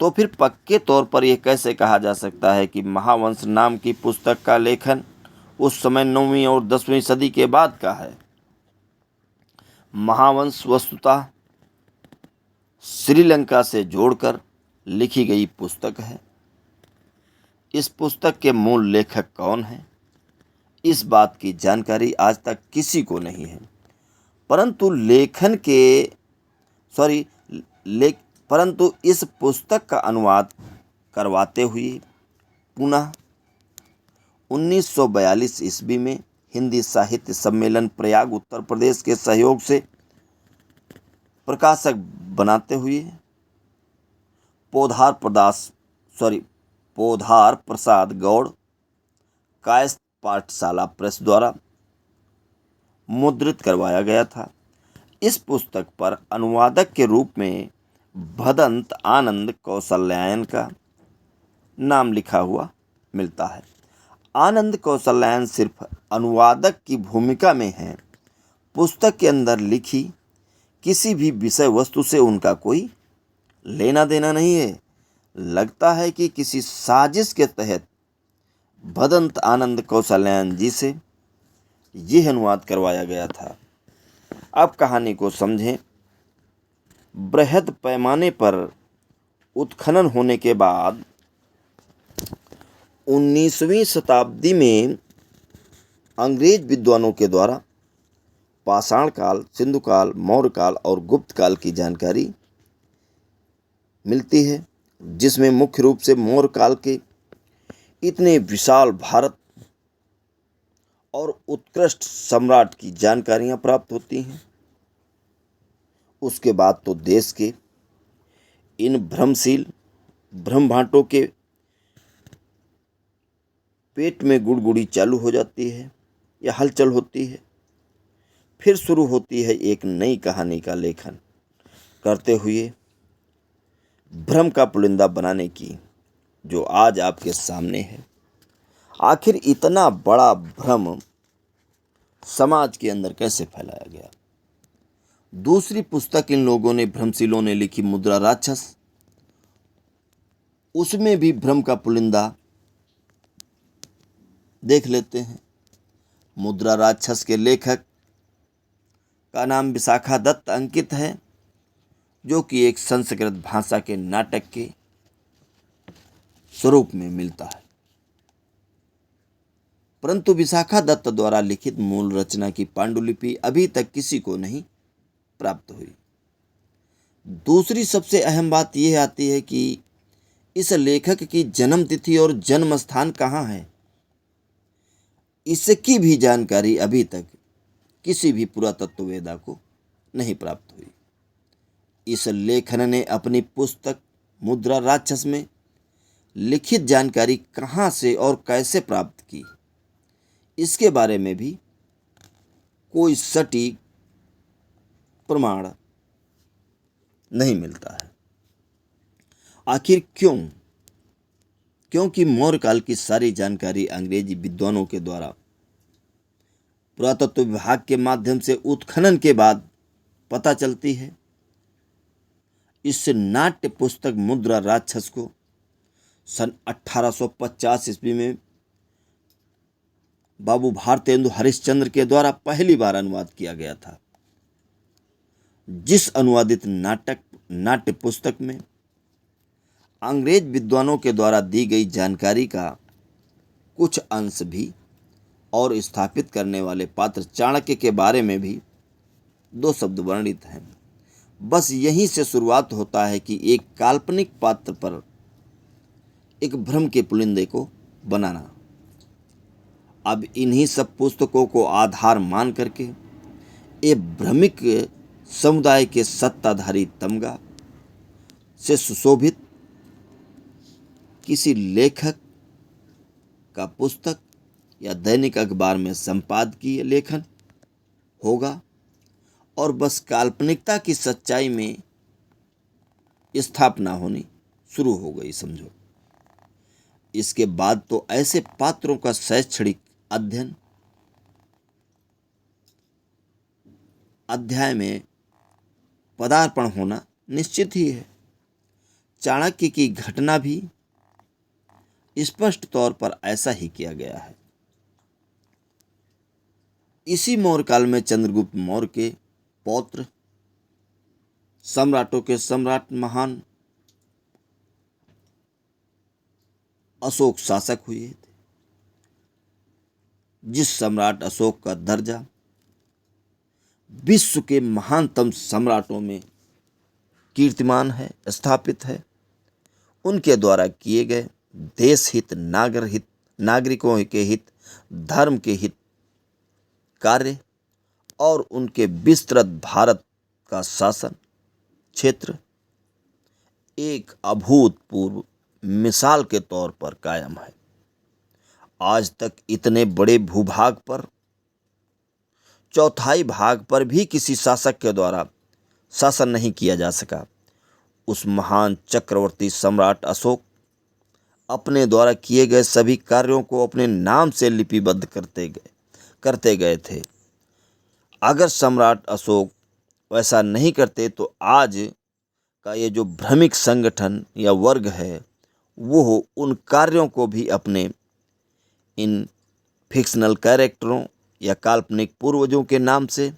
तो फिर पक्के तौर पर यह कैसे कहा जा सकता है कि महावंश नाम की पुस्तक का लेखन उस समय 9वीं और 10वीं सदी के बाद का है। महावंश वस्तुतः श्रीलंका से जोड़कर लिखी गई पुस्तक है। इस पुस्तक के मूल लेखक कौन हैं, इस बात की जानकारी आज तक किसी को नहीं है। परंतु इस पुस्तक का अनुवाद करवाते हुए पुनः 1942 ईस्वी में हिंदी साहित्य सम्मेलन प्रयाग उत्तर प्रदेश के सहयोग से प्रकाशक बनाते हुए पोधार प्रसाद गौड़ कायस्थ पाठशाला प्रेस द्वारा मुद्रित करवाया गया था। इस पुस्तक पर अनुवादक के रूप में भदंत आनंद कौशल्यायन का नाम लिखा हुआ मिलता है। आनंद कौशल्यायन सिर्फ अनुवादक की भूमिका में हैं। पुस्तक के अंदर लिखी किसी भी विषय वस्तु से उनका कोई लेना देना नहीं है। लगता है कि किसी साजिश के तहत भदंत आनंद कौशल्यायन जी से यह अनुवाद करवाया गया था। अब कहानी को समझें बृहद पैमाने पर उत्खनन होने के बाद 19वीं शताब्दी में अंग्रेज विद्वानों के द्वारा पाषाण काल, सिंधु काल, मौर्य काल और गुप्त काल की जानकारी मिलती है, जिसमें मुख्य रूप से मौर्य काल के इतने विशाल भारत और उत्कृष्ट सम्राट की जानकारियां प्राप्त होती हैं। उसके बाद तो देश के इन भ्रमशील भ्रमभाटों के पेट में गुड़गुड़ी चालू हो जाती है या हलचल होती है। फिर शुरू होती है एक नई कहानी का लेखन करते हुए भ्रम का पुलिंदा बनाने की, जो आज आपके सामने है। आखिर इतना बड़ा भ्रम समाज के अंदर कैसे फैलाया गया? दूसरी पुस्तक इन लोगों ने, भ्रमशीलों ने लिखी, मुद्रा राक्षस, उसमें भी भ्रम का पुलिंदा देख लेते हैं। मुद्रा राक्षस के लेखक का नाम विशाखा दत्त अंकित है, जो कि एक संस्कृत भाषा के नाटक के स्वरूप में मिलता है। परंतु विशाखा दत्त द्वारा लिखित मूल रचना की पांडुलिपि अभी तक किसी को नहीं प्राप्त हुई। दूसरी सबसे अहम बात यह आती है कि इस लेखक की जन्म तिथि और जन्म स्थान कहाँ है, इसकी भी जानकारी अभी तक किसी भी पुरातत्ववेदा को नहीं प्राप्त हुई। इस लेखक ने अपनी पुस्तक मुद्रा राक्षस में लिखित जानकारी कहाँ से और कैसे प्राप्त की, इसके बारे में भी कोई सटीक प्रमाण नहीं मिलता है। आखिर क्यों? क्योंकि मौर्य काल की सारी जानकारी अंग्रेजी विद्वानों के द्वारा पुरातत्व विभाग के माध्यम से उत्खनन के बाद पता चलती है। इस नाट्य पुस्तक मुद्रा राक्षस को सन 1850 ईस्वी में बाबू भारतेंदु हरिश्चंद्र के द्वारा पहली बार अनुवाद किया गया था। जिस अनुवादित नाट्य पुस्तक में अंग्रेज विद्वानों के द्वारा दी गई जानकारी का कुछ अंश भी और स्थापित करने वाले पात्र चाणक्य के बारे में भी 2 शब्द वर्णित हैं। बस यहीं से शुरुआत होता है कि एक काल्पनिक पात्र पर एक भ्रम के पुलिंदे को बनाना। अब इन्हीं सब पुस्तकों को आधार मान करके ये भ्रमिक समुदाय के सत्ताधारी तमगा से सुशोभित किसी लेखक का पुस्तक या दैनिक अखबार में संपादकीय लेखन होगा और बस काल्पनिकता की सच्चाई में स्थापना होनी शुरू हो गई, समझो। इसके बाद तो ऐसे पात्रों का शैक्षणिक अध्याय में पदार्पण होना निश्चित ही है। चाणक्य की घटना भी स्पष्ट तौर पर ऐसा ही किया गया है। इसी मौर्य काल में चंद्रगुप्त मौर्य के पौत्र, सम्राटों के सम्राट महान अशोक शासक हुए थे। जिस सम्राट अशोक का दर्जा विश्व के महानतम सम्राटों में कीर्तिमान है, स्थापित है, उनके द्वारा किए गए देश हित, नागर हित, नागरिकों के हित, धर्म के हित कार्य और उनके विस्तृत भारत का शासन क्षेत्र एक अभूतपूर्व मिसाल के तौर पर कायम है। आज तक इतने बड़े भूभाग पर चौथाई भाग पर भी किसी शासक के द्वारा शासन नहीं किया जा सका। उस महान चक्रवर्ती सम्राट अशोक अपने द्वारा किए गए सभी कार्यों को अपने नाम से लिपिबद्ध करते गए थे। अगर सम्राट अशोक वैसा नहीं करते तो आज का ये जो भ्रमिक संगठन या वर्ग है वो उन कार्यों को भी अपने इन फिक्शनल कैरेक्टरों या काल्पनिक पूर्वजों के नाम से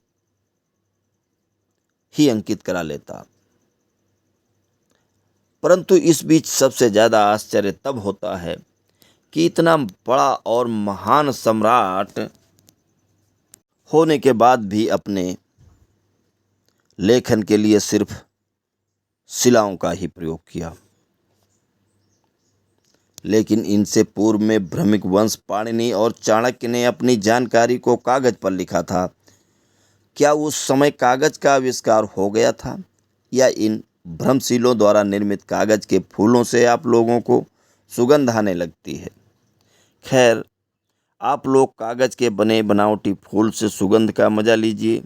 ही अंकित करा लेता। परंतु इस बीच सबसे ज़्यादा आश्चर्य तब होता है कि इतना बड़ा और महान सम्राट होने के बाद भी अपने लेखन के लिए सिर्फ शिलाओं का ही प्रयोग किया। लेकिन इनसे पूर्व में भ्रमिक वंश पाणिनि और चाणक्य ने अपनी जानकारी को कागज पर लिखा था। क्या उस समय कागज का आविष्कार हो गया था या इन भ्रमशीलों द्वारा निर्मित कागज के फूलों से आप लोगों को सुगंध आने लगती है? खैर, आप लोग कागज के बने बनावटी फूल से सुगंध का मजा लीजिए,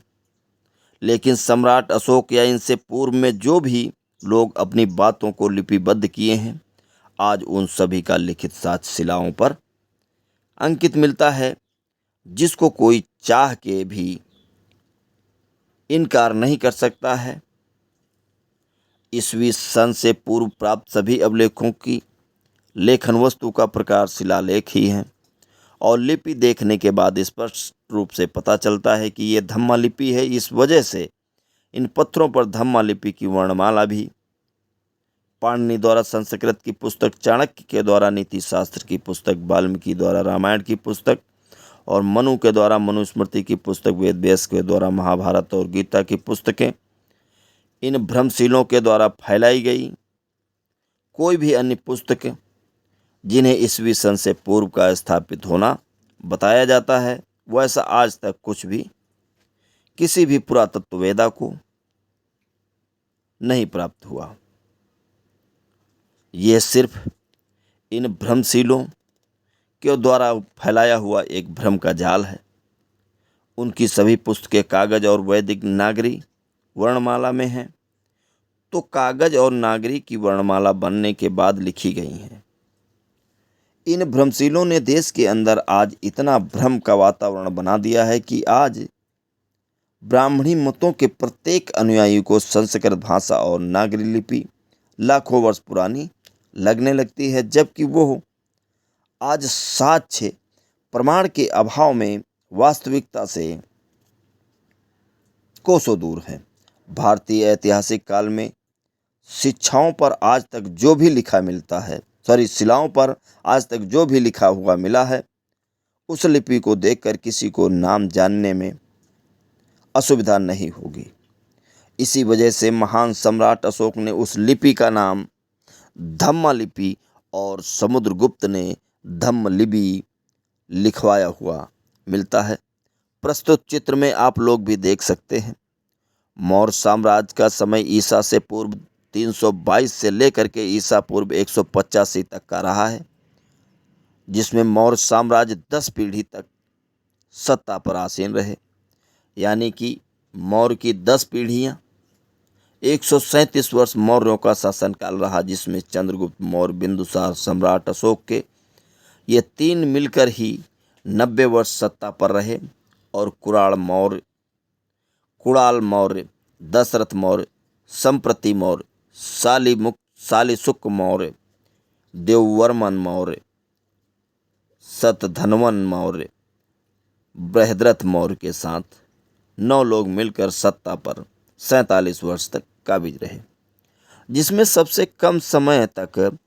लेकिन सम्राट अशोक या इनसे पूर्व में जो भी लोग अपनी बातों को लिपिबद्ध किए हैं, आज उन सभी का लिखित साक्ष्य शिलाओं पर अंकित मिलता है, जिसको कोई चाह के भी इनकार नहीं कर सकता है। ईस्वी सन से पूर्व प्राप्त सभी अभिलेखों की लेखन वस्तु का प्रकार शिलालेख ही है और लिपि देखने के बाद स्पष्ट रूप से पता चलता है कि ये धम्मा लिपि है। इस वजह से इन पत्थरों पर धम्मा लिपि की वर्णमाला भी पाणिनि द्वारा संस्कृत की पुस्तक, चाणक्य के द्वारा नीति शास्त्र की पुस्तक, वाल्मीकि द्वारा रामायण की पुस्तक और मनु के द्वारा मनुस्मृति की पुस्तक, वेद व्यास के द्वारा महाभारत और गीता की पुस्तकें इन भ्रमशीलों के द्वारा फैलाई गई। कोई भी अन्य पुस्तक जिन्हें ईस्वी सन से पूर्व का स्थापित होना बताया जाता है, वैसा आज तक कुछ भी किसी भी पुरातत्ववेदा को नहीं प्राप्त हुआ। ये सिर्फ इन भ्रमशीलों के द्वारा फैलाया हुआ एक भ्रम का जाल है। उनकी सभी पुस्तकें कागज और वैदिक नागरी वर्णमाला में हैं, तो कागज और नागरी की वर्णमाला बनने के बाद लिखी गई हैं। इन भ्रमशीलों ने देश के अंदर आज इतना भ्रम का वातावरण बना दिया है कि आज ब्राह्मणी मतों के प्रत्येक अनुयायी को संस्कृत भाषा और नागरी लिपि लाखों वर्ष पुरानी लगने लगती है, जबकि वो आज साक्ष्य प्रमाण के अभाव में वास्तविकता से कोसों दूर है। भारतीय ऐतिहासिक काल में शिक्षाओं पर आज तक जो भी लिखा मिलता है, शिलाओं पर आज तक जो भी लिखा हुआ मिला है, उस लिपि को देखकर किसी को नाम जानने में असुविधा नहीं होगी। इसी वजह से महान सम्राट अशोक ने उस लिपि का नाम धम्मा लिपि और समुद्रगुप्त ने धम्म लिपि लिखवाया हुआ मिलता है। प्रस्तुत चित्र में आप लोग भी देख सकते हैं, मौर्य साम्राज्य का समय ईसा से पूर्व 322 से लेकर के ईसा पूर्व 185 तक का रहा है, जिसमें मौर्य साम्राज्य 10 पीढ़ी तक सत्ता पर आसीन रहे। यानी कि मौर्य की 10 पीढ़ियाँ 137 वर्ष मौर्यों का शासनकाल रहा, जिसमें चंद्रगुप्त मौर्य, बिंदुसार, सम्राट अशोक के ये 3 मिलकर ही 90 वर्ष सत्ता पर रहे और कुणाल मौर्य, दशरथ मौर्य, संप्रति मौर्य, शालीसुक मौर्य, देववर्मन मौर्य, शतधन्वन मौर्य, बृहद्रथ मौर्य के साथ 9 लोग मिलकर सत्ता पर 47 वर्ष तक काबिज रहे, जिसमें सबसे कम समय तक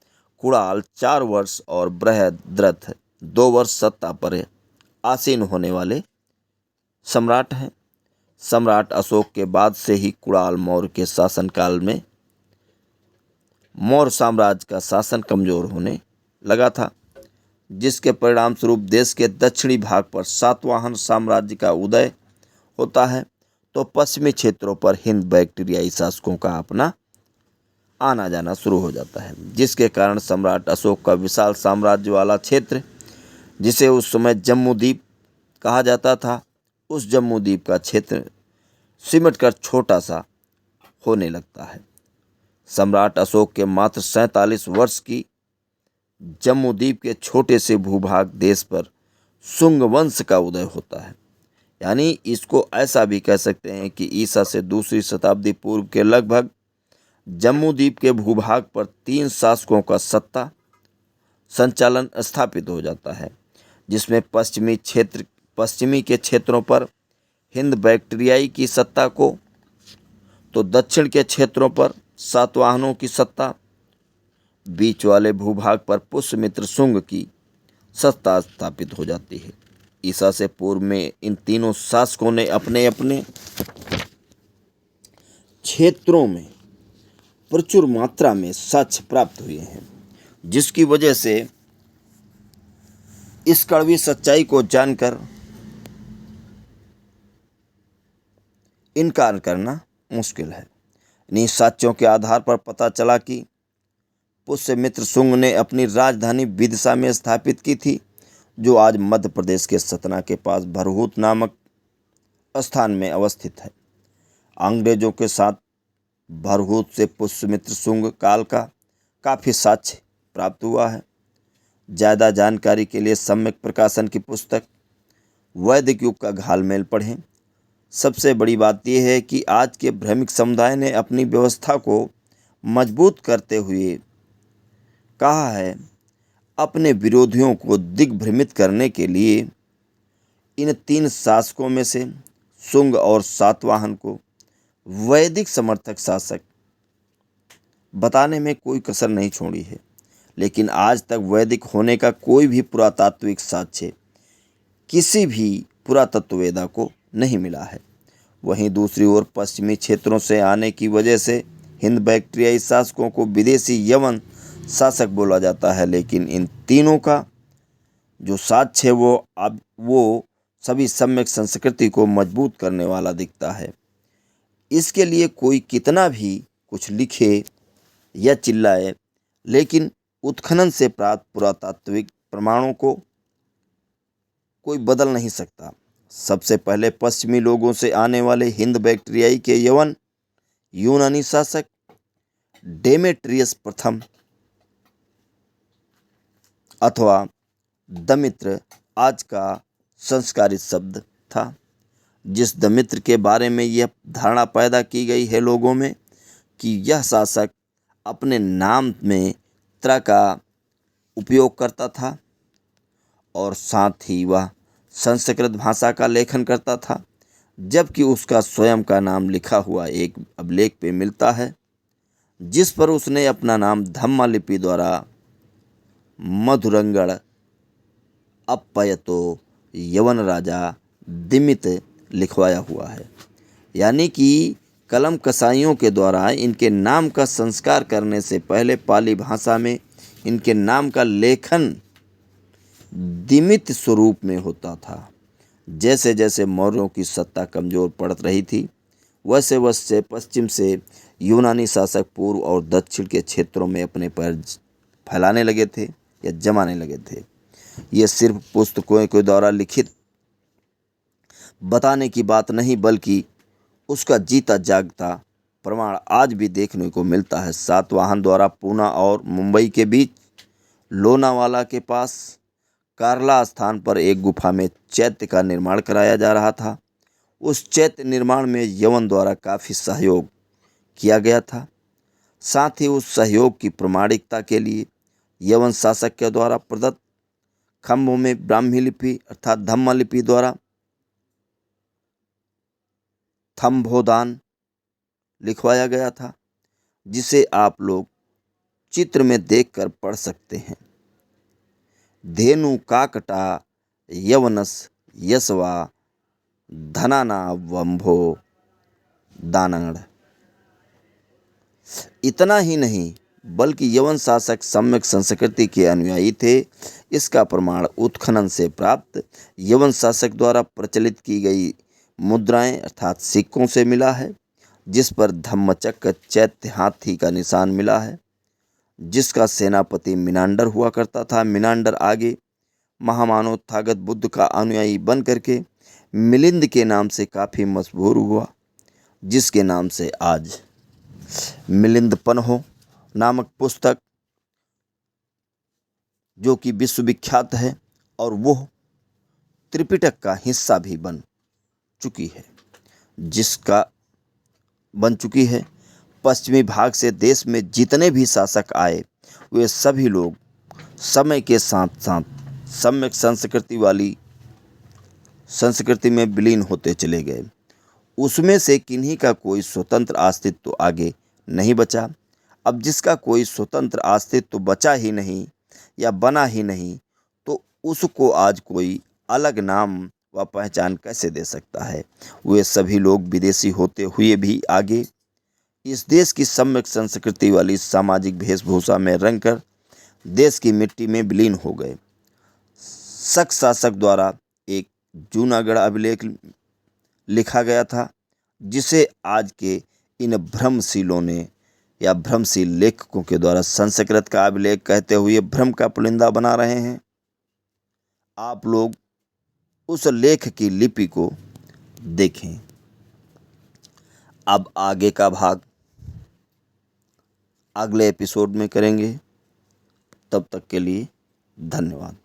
कुणाल 4 वर्ष और बृहद्रथ 2 वर्ष सत्ता पर आसीन होने वाले सम्राट हैं। सम्राट अशोक के बाद से ही कुणाल मौर्य के शासनकाल में मौर्य साम्राज्य का शासन कमजोर होने लगा था, जिसके परिणाम स्वरूप देश के दक्षिणी भाग पर सातवाहन साम्राज्य का उदय होता है, तो पश्चिमी क्षेत्रों पर हिंद बैक्टीरियाई शासकों का अपना आना जाना शुरू हो जाता है, जिसके कारण सम्राट अशोक का विशाल साम्राज्य वाला क्षेत्र, जिसे उस समय जम्मूद्वीप कहा जाता था, उस जम्मूद्वीप का क्षेत्र सिमटकर छोटा सा होने लगता है। सम्राट अशोक के मात्र 47 वर्ष की जम्मूद्वीप के छोटे से भूभाग देश पर शुंग वंश का उदय होता है। यानी इसको ऐसा भी कह सकते हैं कि ईसा से दूसरी शताब्दी पूर्व के लगभग जम्मूद्वीप के भूभाग पर 3 शासकों का सत्ता संचालन स्थापित हो जाता है, जिसमें पश्चिमी के क्षेत्रों पर हिंद बैक्टीरियाई की सत्ता को, तो दक्षिण के क्षेत्रों पर सातवाहनों की सत्ता बीच वाले भूभाग पर पुष्यमित्र शुंग की सत्ता स्थापित हो जाती है। ईसा से पूर्व में इन तीनों शासकों ने अपने अपने क्षेत्रों में प्रचुर मात्रा में साक्ष्य प्राप्त हुए हैं, जिसकी वजह से इस कड़वी सच्चाई को जानकर इनकार करना मुश्किल है। इन्हीं साक्ष्यों के आधार पर पता चला कि पुष्यमित्र शुंग ने अपनी राजधानी विदिशा में स्थापित की थी, जो आज मध्य प्रदेश के सतना के पास भरहूत नामक स्थान में अवस्थित है। अंग्रेजों के साथ भरहूत से पुष्यमित्र शुंग काल का काफ़ी साक्ष्य प्राप्त हुआ है। ज़्यादा जानकारी के लिए सम्यक प्रकाशन की पुस्तक वैदिक युग का घालमेल पढ़ें। सबसे बड़ी बात यह है कि आज के भ्रमिक समुदाय ने अपनी व्यवस्था को मजबूत करते हुए कहा है, अपने विरोधियों को दिग्भ्रमित करने के लिए इन तीन शासकों में से शुंग और सातवाहन को वैदिक समर्थक शासक बताने में कोई कसर नहीं छोड़ी है। लेकिन आज तक वैदिक होने का कोई भी पुरातात्विक साक्ष्य किसी भी पुरातत्ववेदा को नहीं मिला है। वहीं दूसरी ओर पश्चिमी क्षेत्रों से आने की वजह से हिंद बैक्ट्रियाई शासकों को विदेशी यवन शासक बोला जाता है, लेकिन इन तीनों का जो साक्ष्य है वो सभी सम्यक संस्कृति को मजबूत करने वाला दिखता है। इसके लिए कोई कितना भी कुछ लिखे या चिल्लाए, लेकिन उत्खनन से प्राप्त पुरातात्विक प्रमाणों को कोई बदल नहीं सकता। सबसे पहले पश्चिमी लोगों से आने वाले हिंद बैक्ट्रियाई के यवन यूनानी शासक डेमेट्रियस प्रथम अथवा दमित्र आज का संस्कारित शब्द था, जिस दमित्र के बारे में यह धारणा पैदा की गई है लोगों में कि यह शासक अपने नाम में त्र का उपयोग करता था और साथ ही वह संस्कृत भाषा का लेखन करता था, जबकि उसका स्वयं का नाम लिखा हुआ एक अभिलेख पे मिलता है, जिस पर उसने अपना नाम धम्मा लिपि द्वारा मधुरंगड़ अपयतो यवन राजा दिमित लिखवाया हुआ है। यानी कि कलम कसाईयों के द्वारा इनके नाम का संस्कार करने से पहले पाली भाषा में इनके नाम का लेखन दिमित स्वरूप में होता था। जैसे जैसे मौर्यों की सत्ता कमज़ोर पड़ रही थी, वैसे वैसे पश्चिम से यूनानी शासक पूर्व और दक्षिण के क्षेत्रों में अपने पैर फैलाने लगे थे या जमाने लगे थे। ये सिर्फ पुस्तकों के द्वारा लिखित बताने की बात नहीं, बल्कि उसका जीता जागता प्रमाण आज भी देखने को मिलता है। सातवाहन द्वारा पूना और मुंबई के बीच लोनावाला के पास कार्ला स्थान पर एक गुफा में चैत्य का निर्माण कराया जा रहा था। उस चैत्य निर्माण में यवन द्वारा काफ़ी सहयोग किया गया था। साथ ही उस सहयोग की प्रमाणिकता के लिए यवन शासक के द्वारा प्रदत्त खंभों में ब्राह्मी लिपि अर्थात धम्मा लिपि द्वारा थंभोदान लिखवाया गया था, जिसे आप लोग चित्र में देखकर पढ़ सकते हैं। धेनु काकटा यवनस यशवा धनाना वंभो दानंगड़। इतना ही नहीं, बल्कि यवन शासक सम्यक संस्कृति के अनुयायी थे। इसका प्रमाण उत्खनन से प्राप्त यवन शासक द्वारा प्रचलित की गई मुद्राएं अर्थात सिक्कों से मिला है, जिस पर धम्मचक्र चैत्य हाथी का निशान मिला है, जिसका सेनापति मिनांडर हुआ करता था। मिनांडर आगे महामानव तथागत बुद्ध का अनुयायी बन करके मिलिंद के नाम से काफ़ी मशहूर हुआ, जिसके नाम से आज मिलिंद पन्हो नामक पुस्तक जो कि विश्वविख्यात है और वह त्रिपिटक का हिस्सा भी बन चुकी है। पश्चिमी भाग से देश में जितने भी शासक आए, वे सभी लोग समय के साथ साथ सम्यक संस्कृति में विलीन होते चले गए। उसमें से किन्हीं का कोई स्वतंत्र अस्तित्व आगे नहीं बचा। अब जिसका कोई स्वतंत्र अस्तित्व बचा ही नहीं या बना ही नहीं, तो उसको आज कोई अलग नाम व पहचान कैसे दे सकता है। वे सभी लोग विदेशी होते हुए भी आगे इस देश की सम्यक संस्कृति वाली सामाजिक वेशभूषा में रंगकर देश की मिट्टी में विलीन हो गए। शक शासक द्वारा एक जूनागढ़ अभिलेख लिखा गया था, जिसे आज के इन भ्रमशीलों ने या भ्रमशील लेखकों के द्वारा संस्कृत का अभिलेख कहते हुए भ्रम का पुलिंदा बना रहे हैं। आप लोग उस लेख की लिपि को देखें। अब आगे का भाग अगले एपिसोड में करेंगे। तब तक के लिए धन्यवाद।